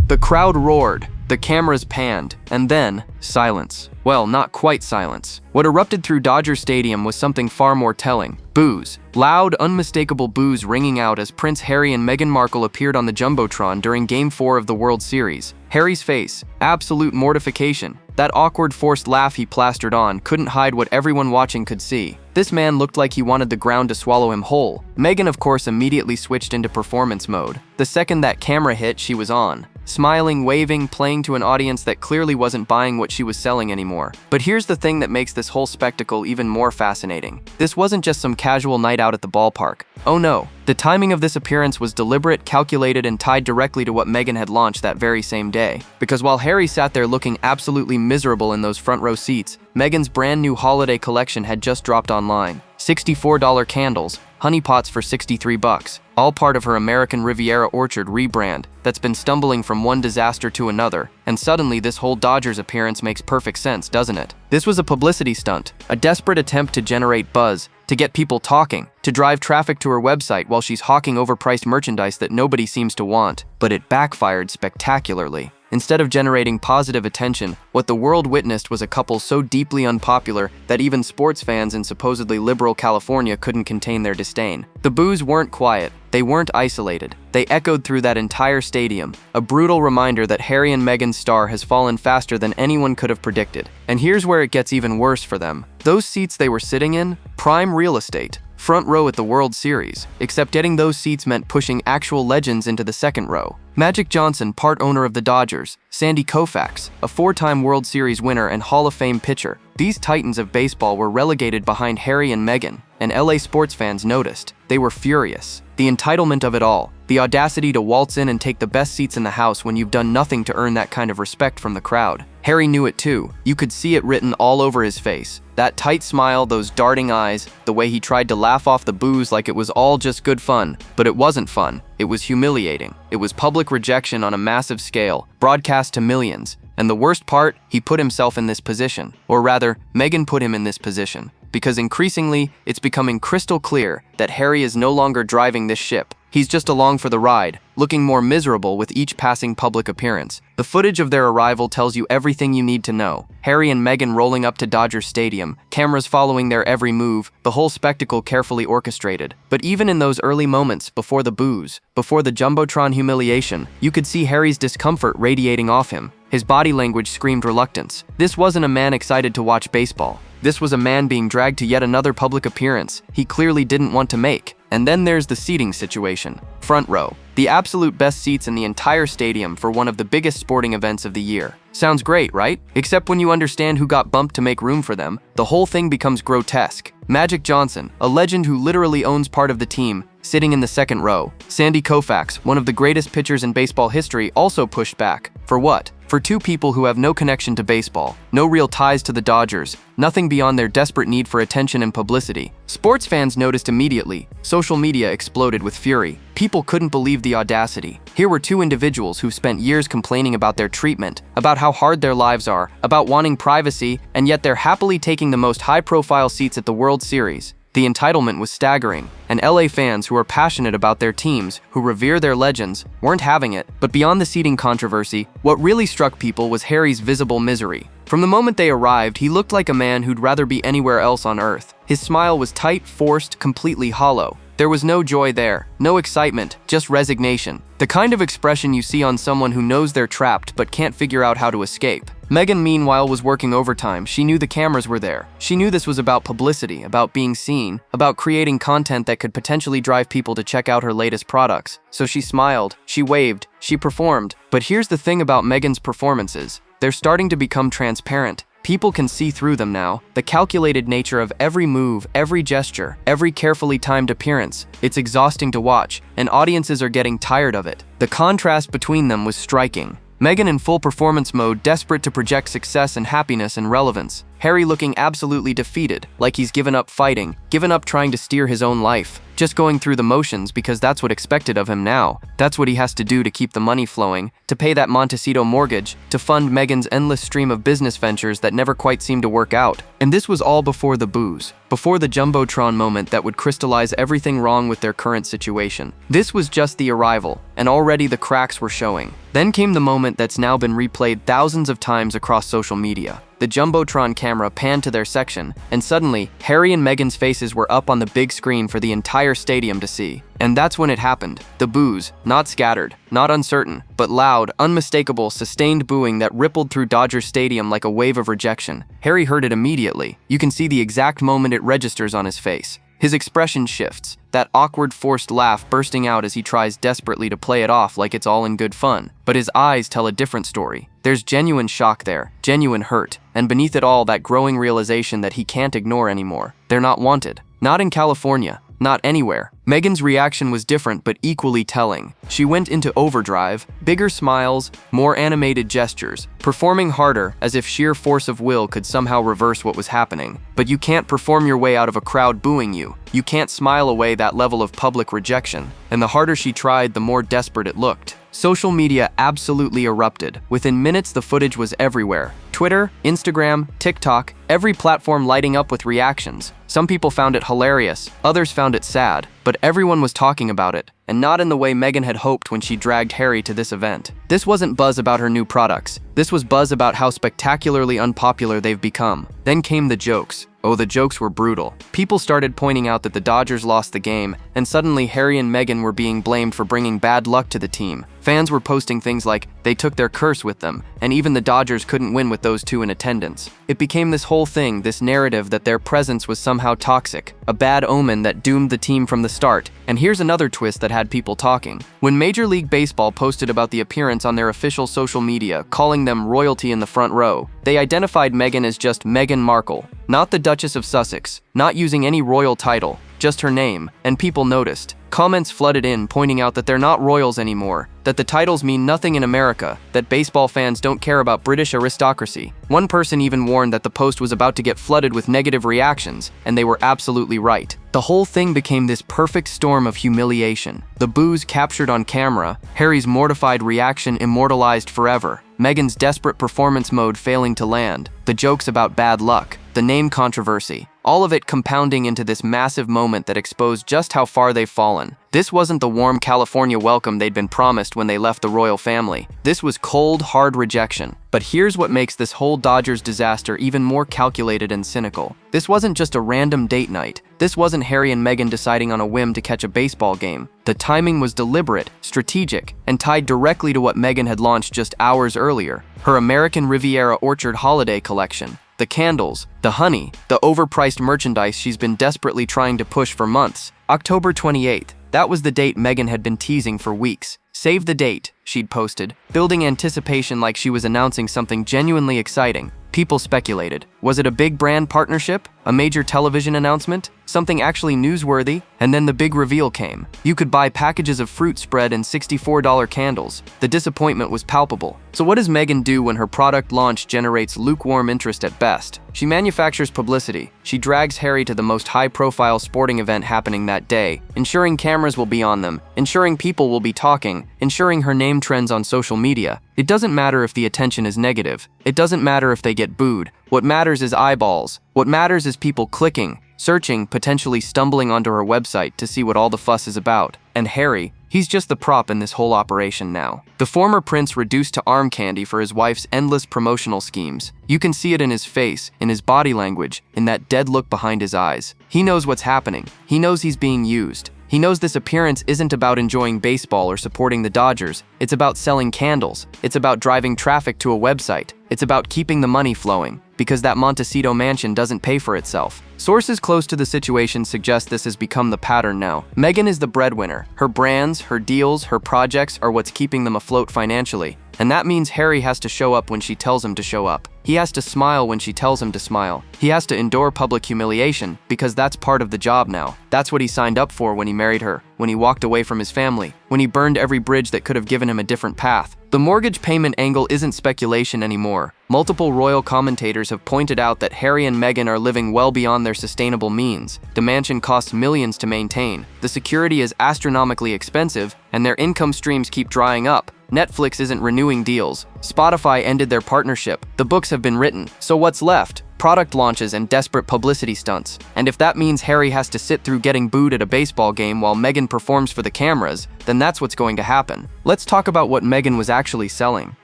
The crowd roared, the cameras panned, and then silence. Well, not quite silence. What erupted through Dodger Stadium was something far more telling. Boos. Loud, unmistakable boos ringing out as Prince Harry and Meghan Markle appeared on the Jumbotron during Game 4 of the World Series. Harry's face, absolute mortification. That awkward forced laugh he plastered on couldn't hide what everyone watching could see. This man looked like he wanted the ground to swallow him whole. Meghan, of course, immediately switched into performance mode. The second that camera hit, she was on. Smiling, waving, playing to an audience that clearly wasn't buying what she was selling anymore. But here's the thing that makes this whole spectacle even more fascinating. This wasn't just some casual night out at the ballpark. Oh no. The timing of this appearance was deliberate, calculated, and tied directly to what Meghan had launched that very same day. Because while Harry sat there looking absolutely miserable in those front row seats, Meghan's brand new holiday collection had just dropped online. $64 candles, honeypots for $63, all part of her American Riviera Orchard rebrand that's been stumbling from one disaster to another, and suddenly this whole Dodgers appearance makes perfect sense, doesn't it? This was a publicity stunt, a desperate attempt to generate buzz, to get people talking, to drive traffic to her website while she's hawking overpriced merchandise that nobody seems to want. But it backfired spectacularly. Instead of generating positive attention, what the world witnessed was a couple so deeply unpopular that even sports fans in supposedly liberal California couldn't contain their disdain. The boos weren't quiet, they weren't isolated. They echoed through that entire stadium, a brutal reminder that Harry and Meghan's star has fallen faster than anyone could have predicted. And here's where it gets even worse for them. Those seats they were sitting in, prime real estate. Front row at the World Series, except getting those seats meant pushing actual legends into the second row. Magic Johnson, part owner of the Dodgers, Sandy Koufax, a four-time World Series winner and Hall of Fame pitcher. These titans of baseball were relegated behind Harry and Meghan, and LA sports fans noticed. They were furious. The entitlement of it all, the audacity to waltz in and take the best seats in the house when you've done nothing to earn that kind of respect from the crowd. Harry knew it too. You could see it written all over his face. That tight smile, those darting eyes, the way he tried to laugh off the boos like it was all just good fun. But it wasn't fun. It was humiliating. It was public rejection on a massive scale, broadcast to millions. And the worst part, he put himself in this position. Or rather, Meghan put him in this position. Because increasingly, it's becoming crystal clear that Harry is no longer driving this ship. He's just along for the ride, looking more miserable with each passing public appearance. The footage of their arrival tells you everything you need to know. Harry and Meghan rolling up to Dodger Stadium, cameras following their every move, the whole spectacle carefully orchestrated. But even in those early moments, before the boos, before the Jumbotron humiliation, you could see Harry's discomfort radiating off him. His body language screamed reluctance. This wasn't a man excited to watch baseball. This was a man being dragged to yet another public appearance he clearly didn't want to make. And then there's the seating situation. Front row. The absolute best seats in the entire stadium for one of the biggest sporting events of the year. Sounds great, right? Except when you understand who got bumped to make room for them, the whole thing becomes grotesque. Magic Johnson, a legend who literally owns part of the team, sitting in the second row. Sandy Koufax, one of the greatest pitchers in baseball history, also pushed back. For what? For two people who have no connection to baseball, no real ties to the Dodgers, nothing beyond their desperate need for attention and publicity. Sports fans noticed immediately. Social media exploded with fury. People couldn't believe the audacity. Here were two individuals who've spent years complaining about their treatment, about how hard their lives are, about wanting privacy, and yet they're happily taking the most high-profile seats at the World Series. The entitlement was staggering, and LA fans who are passionate about their teams, who revere their legends, weren't having it. But beyond the seating controversy, what really struck people was Harry's visible misery. From the moment they arrived, he looked like a man who'd rather be anywhere else on Earth. His smile was tight, forced, completely hollow. There was no joy there, no excitement, just resignation. The kind of expression you see on someone who knows they're trapped but can't figure out how to escape. Meghan, meanwhile, was working overtime. She knew the cameras were there. She knew this was about publicity, about being seen, about creating content that could potentially drive people to check out her latest products. So she smiled, she waved, she performed. But here's the thing about Meghan's performances. They're starting to become transparent. People can see through them now. The calculated nature of every move, every gesture, every carefully timed appearance. It's exhausting to watch, and audiences are getting tired of it. The contrast between them was striking. Meghan in full performance mode, desperate to project success and happiness and relevance. Harry looking absolutely defeated, like he's given up fighting, given up trying to steer his own life. Just going through the motions because that's what expected of him now. That's what he has to do to keep the money flowing, to pay that Montecito mortgage, to fund Meghan's endless stream of business ventures that never quite seem to work out. And this was all before the BOOS, before the Jumbotron moment that would crystallize everything wrong with their current situation. This was just the arrival, and already the cracks were showing. Then came the moment that's now been replayed thousands of times across social media. The Jumbotron camera panned to their section, and suddenly, Harry and Meghan's faces were up on the big screen for the entire stadium to see. And that's when it happened. The boos, not scattered, not uncertain, but loud, unmistakable, sustained booing that rippled through Dodger Stadium like a wave of rejection. Harry heard it immediately. You can see the exact moment it registers on his face. His expression shifts, that awkward forced laugh bursting out as he tries desperately to play it off like it's all in good fun. But his eyes tell a different story. There's genuine shock there, genuine hurt, and beneath it all that growing realization that he can't ignore anymore. They're not wanted. Not in California. Not anywhere. Meghan's reaction was different but equally telling. She went into overdrive, bigger smiles, more animated gestures, performing harder as if sheer force of will could somehow reverse what was happening. But you can't perform your way out of a crowd booing you. You can't smile away that level of public rejection. And the harder she tried, the more desperate it looked. Social media absolutely erupted. Within minutes, the footage was everywhere. Twitter, Instagram, TikTok, every platform lighting up with reactions. Some people found it hilarious, others found it sad, but everyone was talking about it, and not in the way Meghan had hoped when she dragged Harry to this event. This wasn't buzz about her new products. This was buzz about how spectacularly unpopular they've become. Then came the jokes. Oh, the jokes were brutal. People started pointing out that the Dodgers lost the game, and suddenly Harry and Meghan were being blamed for bringing bad luck to the team. Fans were posting things like, they took their curse with them, and even the Dodgers couldn't win with those two in attendance. It became this whole thing, this narrative that their presence was somehow toxic, a bad omen that doomed the team from the start. And here's another twist that had people talking. When Major League Baseball posted about the appearance on their official social media, calling them royalty in the front row, they identified Meghan as just Meghan Markle, not the Duchess of Sussex, not using any royal title, just her name, and people noticed. Comments flooded in pointing out that they're not royals anymore, that the titles mean nothing in America, that baseball fans don't care about British aristocracy. One person even warned that the post was about to get flooded with negative reactions, and they were absolutely right. The whole thing became this perfect storm of humiliation. The boos captured on camera, Harry's mortified reaction immortalized forever, Meghan's desperate performance mode failing to land, the jokes about bad luck, the name controversy, all of it compounding into this massive moment that exposed just how far they've fallen. This wasn't the warm California welcome they'd been promised when they left the royal family. This was cold, hard rejection. But here's what makes this whole Dodgers disaster even more calculated and cynical. This wasn't just a random date night. This wasn't Harry and Meghan deciding on a whim to catch a baseball game. The timing was deliberate, strategic, and tied directly to what Meghan had launched just hours earlier, her American Riviera Orchard holiday collection. The candles, the honey, the overpriced merchandise she's been desperately trying to push for months. October 28th, that was the date Meghan had been teasing for weeks. Save the date, she'd posted, building anticipation like she was announcing something genuinely exciting. People speculated. Was it a big brand partnership? A major television announcement? Something actually newsworthy? And then the big reveal came. You could buy packages of fruit spread and $64 candles. The disappointment was palpable. So what does Meghan do when her product launch generates lukewarm interest at best? She manufactures publicity. She drags Harry to the most high-profile sporting event happening that day, ensuring cameras will be on them, ensuring people will be talking, ensuring her name trends on social media. It doesn't matter if the attention is negative. It doesn't matter if they get booed. What matters is eyeballs. What matters is people clicking, searching, potentially stumbling onto her website to see what all the fuss is about. And Harry, he's just the prop in this whole operation now. The former prince reduced to arm candy for his wife's endless promotional schemes. You can see it in his face, in his body language, in that dead look behind his eyes. He knows what's happening. He knows he's being used. He knows this appearance isn't about enjoying baseball or supporting the Dodgers. It's about selling candles. It's about driving traffic to a website. It's about keeping the money flowing, because that Montecito mansion doesn't pay for itself. Sources close to the situation suggest this has become the pattern now. Meghan is the breadwinner. Her brands, her deals, her projects are what's keeping them afloat financially. And that means Harry has to show up when she tells him to show up. He has to smile when she tells him to smile. He has to endure public humiliation, because that's part of the job now. That's what he signed up for when he married her, when he walked away from his family, when he burned every bridge that could have given him a different path. The mortgage payment angle isn't speculation anymore. Multiple royal commentators have pointed out that Harry and Meghan are living well beyond their sustainable means. The mansion costs millions to maintain, the security is astronomically expensive, and their income streams keep drying up. Netflix isn't renewing deals. Spotify ended their partnership. The books have been written. So what's left? Product launches and desperate publicity stunts. And if that means Harry has to sit through getting booed at a baseball game while Meghan performs for the cameras, then that's what's going to happen. Let's talk about what Meghan was actually selling,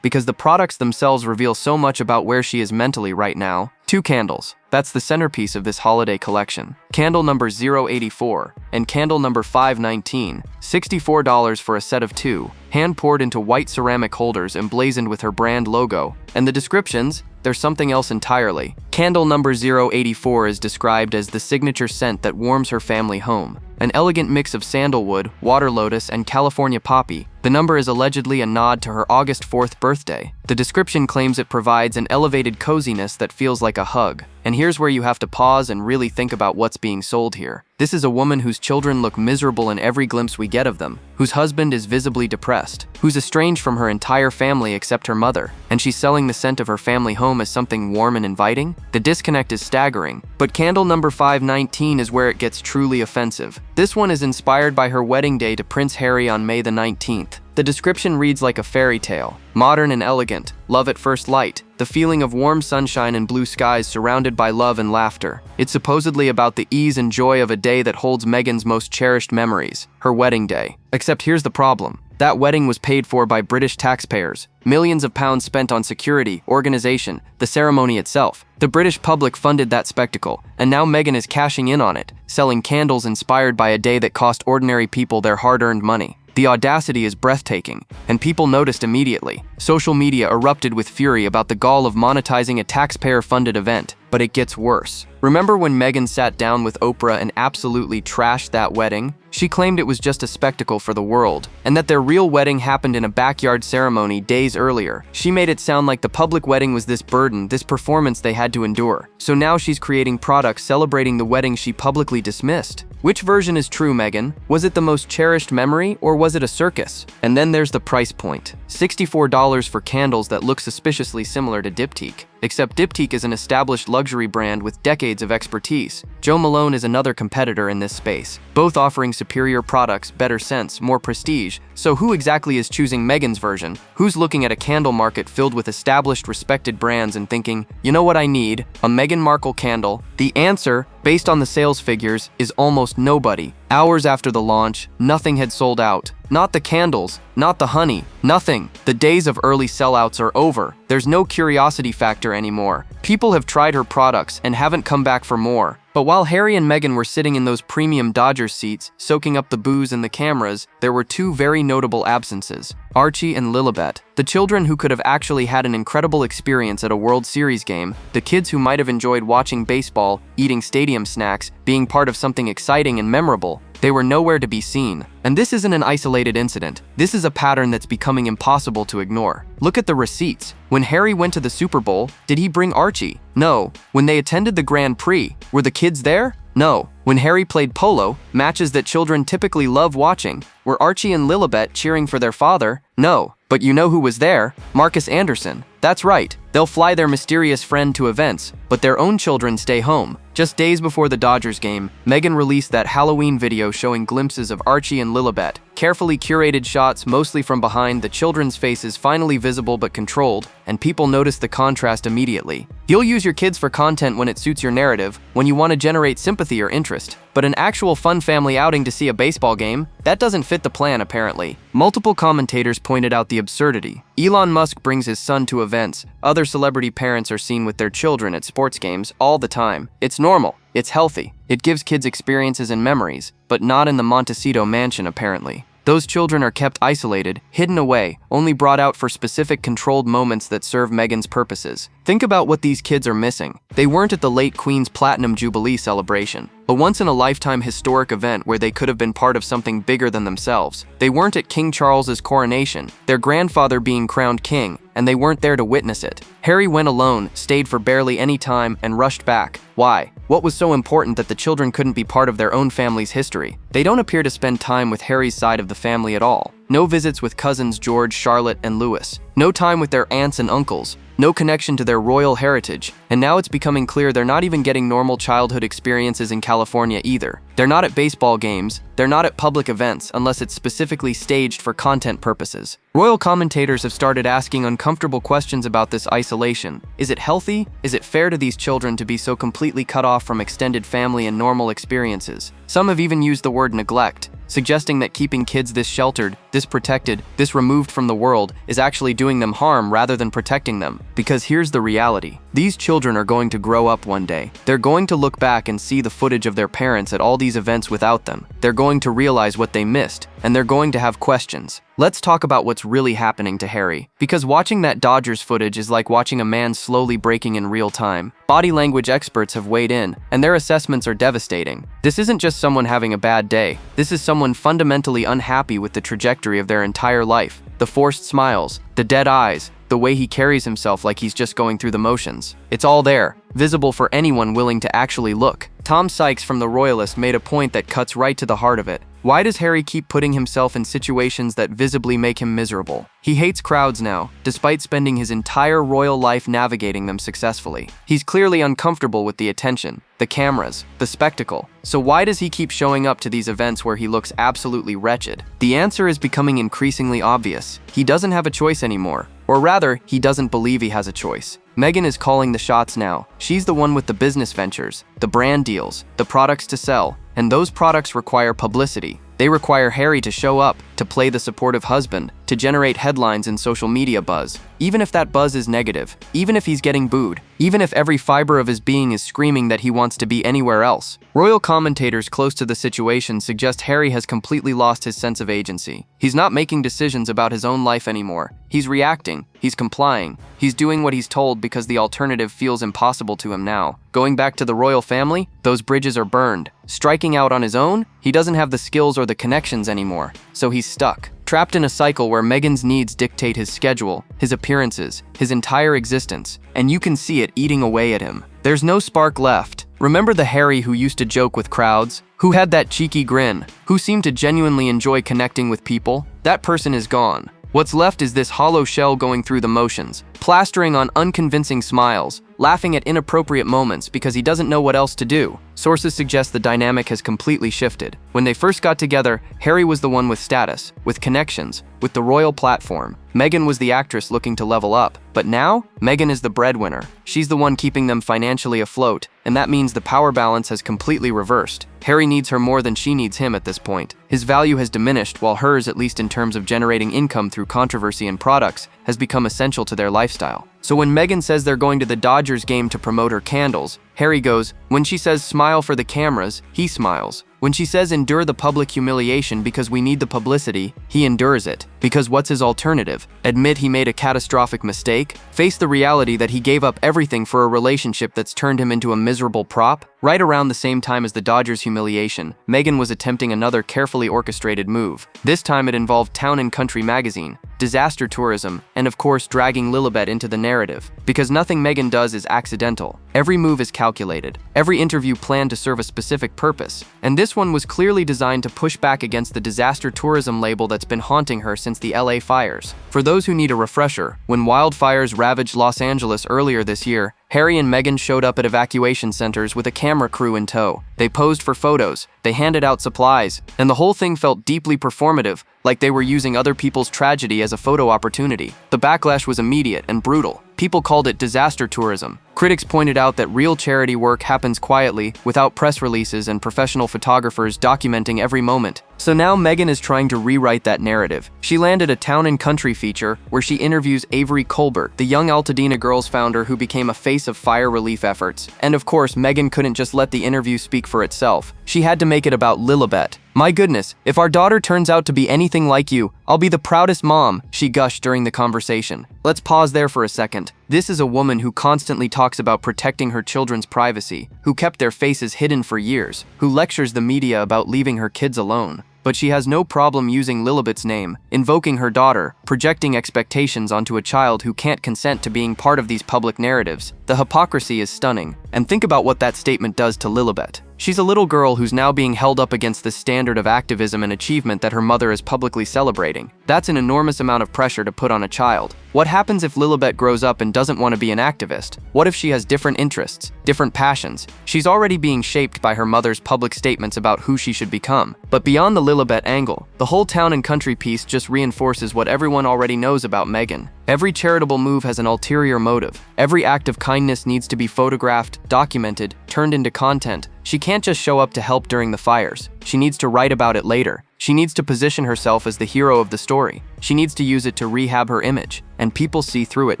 because the products themselves reveal so much about where she is mentally right now. 2 candles. That's the centerpiece of this holiday collection. Candle number 084 and candle number 519, $64 for a set of 2, hand-poured into white ceramic holders emblazoned with her brand logo. And the descriptions? They're something else entirely. Candle number 084 is described as the signature scent that warms her family home. An elegant mix of sandalwood, water lotus, and California poppy. The number is allegedly a nod to her August 4th birthday. The description claims it provides an elevated coziness that feels like a hug. And here's where you have to pause and really think about what's being sold here. This is a woman whose children look miserable in every glimpse we get of them, whose husband is visibly depressed, who's estranged from her entire family except her mother, and she's selling the scent of her family home as something warm and inviting? The disconnect is staggering. But candle number 519 is where it gets truly offensive. This one is inspired by her wedding day to Prince Harry on May the 19th. The description reads like a fairy tale. Modern and elegant, love at first light, the feeling of warm sunshine and blue skies surrounded by love and laughter. It's supposedly about the ease and joy of a day that holds Meghan's most cherished memories, her wedding day. Except here's the problem. That wedding was paid for by British taxpayers. Millions of pounds spent on security, organization, the ceremony itself. The British public funded that spectacle, and now Meghan is cashing in on it, selling candles inspired by a day that cost ordinary people their hard-earned money. The audacity is breathtaking, and people noticed immediately. Social media erupted with fury about the gall of monetizing a taxpayer-funded event, but it gets worse. Remember when Meghan sat down with Oprah and absolutely trashed that wedding? She claimed it was just a spectacle for the world, and that their real wedding happened in a backyard ceremony days earlier. She made it sound like the public wedding was this burden, this performance they had to endure. So now she's creating products celebrating the wedding she publicly dismissed. Which version is true, Meghan? Was it the most cherished memory, or was it a circus? And then there's the price point. $64 for candles that look suspiciously similar to Diptyque. Except Diptyque is an established luxury brand with decades of expertise. Jo Malone is another competitor in this space, both offering superior products, better scents, more prestige. So who exactly is choosing Meghan's version? Who's looking at a candle market filled with established, respected brands and thinking, you know what I need? A Meghan Markle candle? The answer, based on the sales figures, is almost nobody. Hours after the launch, nothing had sold out. Not the candles, not the honey, nothing. The days of early sellouts are over. There's no curiosity factor anymore. People have tried her products and haven't come back for more. But while Harry and Meghan were sitting in those premium Dodgers seats, soaking up the booze and the cameras, there were 2 very notable absences. Archie and Lilibet, the children who could have actually had an incredible experience at a World Series game, the kids who might have enjoyed watching baseball, eating stadium snacks, being part of something exciting and memorable. They were nowhere to be seen. And this isn't an isolated incident. This is a pattern that's becoming impossible to ignore. Look at the receipts. When Harry went to the Super Bowl, did he bring Archie? No. When they attended the Grand Prix, were the kids there? No. When Harry played polo, matches that children typically love watching, were Archie and Lilibet cheering for their father? No. But you know who was there? Marcus Anderson. That's right. They'll fly their mysterious friend to events, but their own children stay home. Just days before the Dodgers game, Meghan released that Halloween video showing glimpses of Archie and Lilibet. Carefully curated shots, mostly from behind, the children's faces finally visible but controlled, and people noticed the contrast immediately. You'll use your kids for content when it suits your narrative, when you want to generate sympathy or interest. But an actual fun family outing to see a baseball game? That doesn't fit the plan, apparently. Multiple commentators pointed out the absurdity. Elon Musk brings his son to events. Other celebrity parents are seen with their children at sports games all the time. It's normal. It's healthy. It gives kids experiences and memories, but not in the Montecito mansion, apparently. Those children are kept isolated, hidden away, only brought out for specific controlled moments that serve Meghan's purposes. Think about what these kids are missing. They weren't at the late Queen's Platinum Jubilee celebration, a once-in-a-lifetime historic event where they could have been part of something bigger than themselves. They weren't at King Charles's coronation, their grandfather being crowned king, and they weren't there to witness it. Harry went alone, stayed for barely any time, and rushed back. Why? What was so important that the children couldn't be part of their own family's history? They don't appear to spend time with Harry's side of the family at all. No visits with cousins George, Charlotte, and Louis. No time with their aunts and uncles. No connection to their royal heritage. And now it's becoming clear they're not even getting normal childhood experiences in California either. They're not at baseball games. They're not at public events unless it's specifically staged for content purposes. Royal commentators have started asking uncomfortable questions about this isolation. Is it healthy? Is it fair to these children to be so completely cut off from extended family and normal experiences? Some have even used the word neglect, suggesting that keeping kids this sheltered, this protected, this removed from the world is actually doing them harm rather than protecting them. Because here's the reality. These children are going to grow up one day. They're going to look back and see the footage of their parents at all these events without them. They're going to realize what they missed, and they're going to have questions. Let's talk about what's really happening to Harry. Because watching that Dodgers footage is like watching a man slowly breaking in real time. Body language experts have weighed in, and their assessments are devastating. This isn't just someone having a bad day. This is someone fundamentally unhappy with the trajectory of their entire life. The forced smiles, the dead eyes, the way he carries himself like he's just going through the motions. It's all there, visible for anyone willing to actually look. Tom Sykes from The Royalist made a point that cuts right to the heart of it. Why does Harry keep putting himself in situations that visibly make him miserable? He hates crowds now, despite spending his entire royal life navigating them successfully. He's clearly uncomfortable with the attention, the cameras, the spectacle. So why does he keep showing up to these events where he looks absolutely wretched? The answer is becoming increasingly obvious. He doesn't have a choice anymore. Or rather, he doesn't believe he has a choice. Meghan is calling the shots now. She's the one with the business ventures, the brand deals, the products to sell, and those products require publicity. They require Harry to show up, to play the supportive husband, to generate headlines and social media buzz. Even if that buzz is negative, even if he's getting booed, even if every fiber of his being is screaming that he wants to be anywhere else. Royal commentators close to the situation suggest Harry has completely lost his sense of agency. He's not making decisions about his own life anymore. He's reacting, he's complying, he's doing what he's told because the alternative feels impossible to him now. Going back to the royal family, those bridges are burned. Striking out on his own, he doesn't have the skills or the connections anymore, so he's stuck. Trapped in a cycle where Meghan's needs dictate his schedule, his appearances, his entire existence, and you can see it eating away at him. There's no spark left. Remember the Harry who used to joke with crowds? Who had that cheeky grin? Who seemed to genuinely enjoy connecting with people? That person is gone. What's left is this hollow shell going through the motions, plastering on unconvincing smiles, laughing at inappropriate moments because he doesn't know what else to do. Sources suggest the dynamic has completely shifted. When they first got together, Harry was the one with status, with connections, with the royal platform. Meghan was the actress looking to level up. But now, Meghan is the breadwinner. She's the one keeping them financially afloat, and that means the power balance has completely reversed. Harry needs her more than she needs him at this point. His value has diminished, while hers, at least in terms of generating income through controversy and products, has become essential to their lifestyle. So when Meghan says they're going to the Dodgers game to promote her candles, Harry goes. When she says smile for the cameras, he smiles. When she says endure the public humiliation because we need the publicity, he endures it. Because what's his alternative? Admit he made a catastrophic mistake? Face the reality that he gave up everything for a relationship that's turned him into a miserable prop? Right around the same time as the Dodgers humiliation, Meghan was attempting another carefully orchestrated move. This time it involved Town & Country magazine, disaster tourism, and of course dragging Lilibet into the narrative. Because nothing Meghan does is accidental. Every move is calculated. Every interview planned to serve a specific purpose. And this one was clearly designed to push back against the disaster tourism label that's been haunting her since the LA fires. For those who need a refresher, when wildfires ravaged Los Angeles earlier this year, Harry and Meghan showed up at evacuation centers with a camera crew in tow. They posed for photos, they handed out supplies, and the whole thing felt deeply performative, like they were using other people's tragedy as a photo opportunity. The backlash was immediate and brutal. People called it disaster tourism. Critics pointed out that real charity work happens quietly, without press releases and professional photographers documenting every moment. So now Meghan is trying to rewrite that narrative. She landed a Town & Country feature where she interviews Avery Colbert, the young Altadena Girls founder who became a face of fire relief efforts. And of course, Meghan couldn't just let the interview speak for itself. She had to make it about Lilibet. My goodness, if our daughter turns out to be anything like you, I'll be the proudest mom, she gushed during the conversation. Let's pause there for a second. This is a woman who constantly talks about protecting her children's privacy, who kept their faces hidden for years, who lectures the media about leaving her kids alone. But she has no problem using Lilibet's name, invoking her daughter, projecting expectations onto a child who can't consent to being part of these public narratives. The hypocrisy is stunning. And think about what that statement does to Lilibet. She's a little girl who's now being held up against the standard of activism and achievement that her mother is publicly celebrating. That's an enormous amount of pressure to put on a child. What happens if Lilibet grows up and doesn't want to be an activist? What if she has different interests, different passions? She's already being shaped by her mother's public statements about who she should become. But beyond the Lilibet angle, the whole town and country piece just reinforces what everyone already knows about Meghan. Every charitable move has an ulterior motive. Every act of kindness needs to be photographed, documented, turned into content. She can't just show up to help during the fires. She needs to write about it later. She needs to position herself as the hero of the story. She needs to use it to rehab her image, and people see through it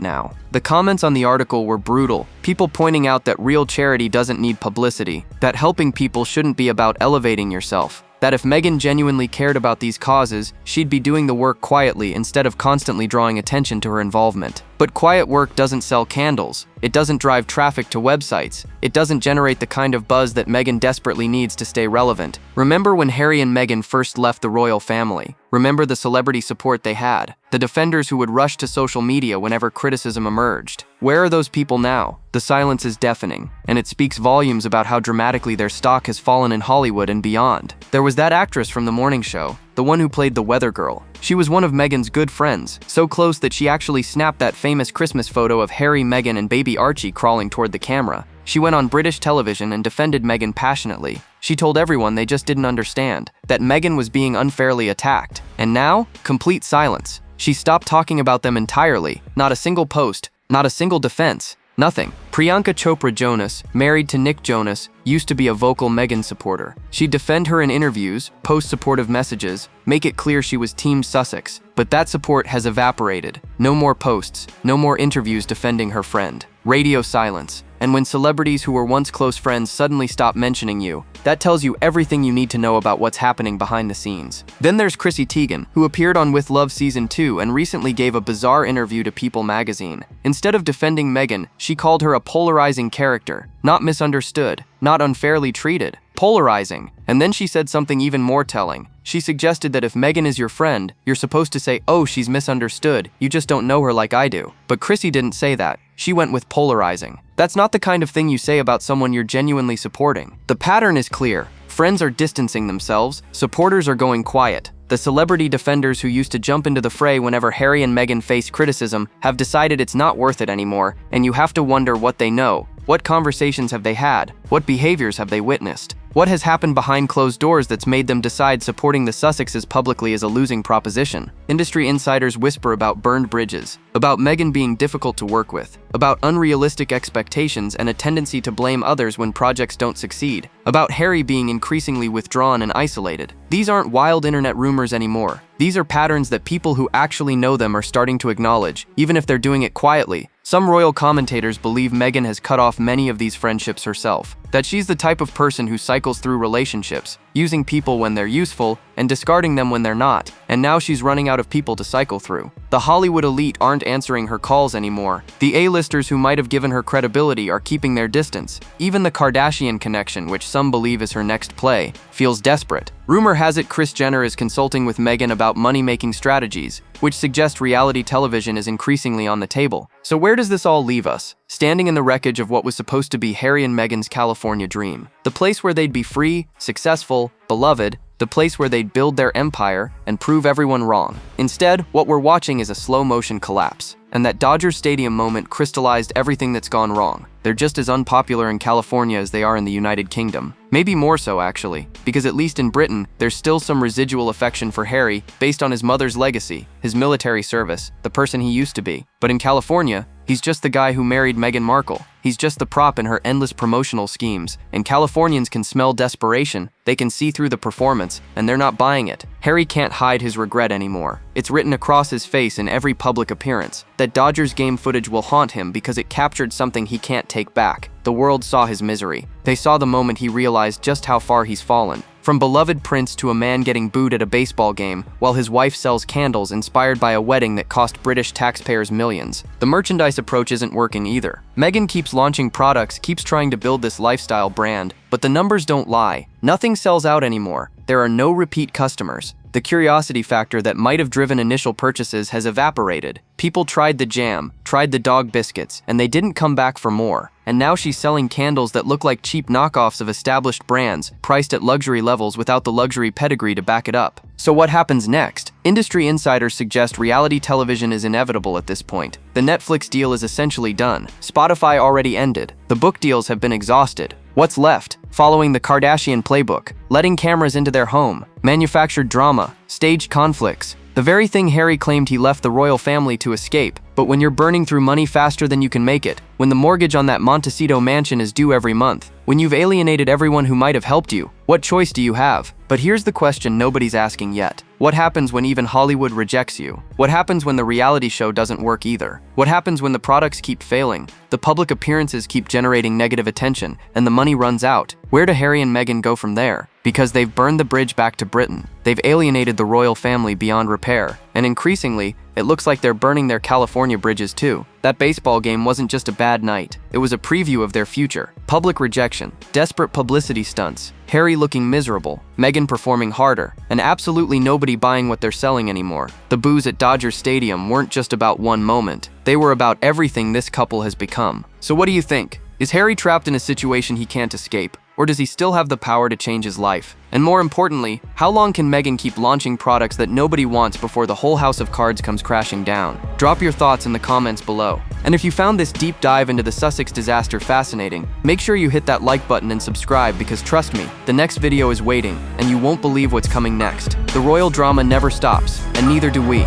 now. The comments on the article were brutal. People pointing out that real charity doesn't need publicity, that helping people shouldn't be about elevating yourself, that if Meghan genuinely cared about these causes, she'd be doing the work quietly instead of constantly drawing attention to her involvement. But quiet work doesn't sell candles. It doesn't drive traffic to websites. It doesn't generate the kind of buzz that Meghan desperately needs to stay relevant. Remember when Harry and Meghan first left the royal family? Remember the celebrity support they had? The defenders who would rush to social media whenever criticism emerged? Where are those people now? The silence is deafening, and it speaks volumes about how dramatically their stock has fallen in Hollywood and beyond. There was that actress from the morning show, the one who played the weather girl. She was one of Meghan's good friends, so close that she actually snapped that famous Christmas photo of Harry, Meghan, and baby Archie crawling toward the camera. She went on British television and defended Meghan passionately. She told everyone they just didn't understand, that Meghan was being unfairly attacked. And now, complete silence. She stopped talking about them entirely. Not a single post, not a single defense. Nothing. Priyanka Chopra Jonas, married to Nick Jonas, used to be a vocal Meghan supporter. She'd defend her in interviews, post supportive messages, make it clear she was Team Sussex. But that support has evaporated. No more posts, no more interviews defending her friend. Radio silence. And when celebrities who were once close friends suddenly stop mentioning you, that tells you everything you need to know about what's happening behind the scenes. Then there's Chrissy Teigen, who appeared on With Love Season 2 and recently gave a bizarre interview to People magazine. Instead of defending Meghan, she called her a polarizing character. Not misunderstood, not unfairly treated. Polarizing. And then she said something even more telling. She suggested that if Meghan is your friend, you're supposed to say, "Oh, she's misunderstood, you just don't know her like I do." But Chrissy didn't say that. She went with polarizing. That's not the kind of thing you say about someone you're genuinely supporting. The pattern is clear. Friends are distancing themselves, supporters are going quiet. The celebrity defenders who used to jump into the fray whenever Harry and Meghan faced criticism have decided it's not worth it anymore, and you have to wonder what they know. What conversations have they had? What behaviors have they witnessed? What has happened behind closed doors that's made them decide supporting the Sussexes publicly is a losing proposition? Industry insiders whisper about burned bridges, about Meghan being difficult to work with, about unrealistic expectations and a tendency to blame others when projects don't succeed, about Harry being increasingly withdrawn and isolated. These aren't wild internet rumors anymore. These are patterns that people who actually know them are starting to acknowledge, even if they're doing it quietly. Some royal commentators believe Meghan has cut off many of these friendships herself, that she's the type of person who cycles through relationships, using people when they're useful and discarding them when they're not, and now she's running out of people to cycle through. The Hollywood elite aren't answering her calls anymore. The A-listers who might have given her credibility are keeping their distance. Even the Kardashian connection, which some believe is her next play, feels desperate. Rumor has it Kris Jenner is consulting with Meghan about money-making strategies, which suggest reality television is increasingly on the table. So where does this all leave us? Standing in the wreckage of what was supposed to be Harry and Meghan's California dream. The place where they'd be free, successful, beloved, the place where they'd build their empire and prove everyone wrong. Instead, what we're watching is a slow-motion collapse. And that Dodger Stadium moment crystallized everything that's gone wrong. They're just as unpopular in California as they are in the United Kingdom. Maybe more so, actually, because at least in Britain, there's still some residual affection for Harry based on his mother's legacy, his military service, the person he used to be. But in California, he's just the guy who married Meghan Markle. He's just the prop in her endless promotional schemes. And Californians can smell desperation, they can see through the performance, and they're not buying it. Harry can't hide his regret anymore. It's written across his face in every public appearance. That Dodgers game footage will haunt him because it captured something he can't take back. The world saw his misery. They saw the moment he realized just how far he's fallen. From beloved prince to a man getting booed at a baseball game while his wife sells candles inspired by a wedding that cost British taxpayers millions. The merchandise approach isn't working either. Meghan keeps launching products, keeps trying to build this lifestyle brand, but the numbers don't lie. Nothing sells out anymore. There are no repeat customers. The curiosity factor that might have driven initial purchases has evaporated. People tried the jam, tried tried the dog biscuits, and they didn't come back for more. And now she's selling candles that look like cheap knockoffs of established brands, priced at luxury levels without the luxury pedigree to back it up. So what happens next? Industry insiders suggest reality television is inevitable at this point. The Netflix deal is essentially done. Spotify already ended. The book deals have been exhausted. What's left? Following the Kardashian playbook, letting cameras into their home, manufactured drama, staged conflicts. The very thing Harry claimed he left the royal family to escape. But when you're burning through money faster than you can make it, when the mortgage on that Montecito mansion is due every month, when you've alienated everyone who might have helped you, what choice do you have? But here's the question nobody's asking yet. What happens when even Hollywood rejects you? What happens when the reality show doesn't work either? What happens when the products keep failing, the public appearances keep generating negative attention, and the money runs out? Where do Harry and Meghan go from there? Because they've burned the bridge back to Britain. They've alienated the royal family beyond repair. And increasingly, it looks like they're burning their California bridges too. That baseball game wasn't just a bad night. It was a preview of their future. Public rejection, desperate publicity stunts, Harry looking miserable, Meghan performing harder, and absolutely nobody buying what they're selling anymore. The boos at Dodger Stadium weren't just about one moment. They were about everything this couple has become. So what do you think? Is Harry trapped in a situation he can't escape? Or does he still have the power to change his life? And more importantly, how long can Meghan keep launching products that nobody wants before the whole house of cards comes crashing down? Drop your thoughts in the comments below. And if you found this deep dive into the Sussex disaster fascinating, make sure you hit that like button and subscribe because trust me, the next video is waiting, and you won't believe what's coming next. The royal drama never stops, and neither do we.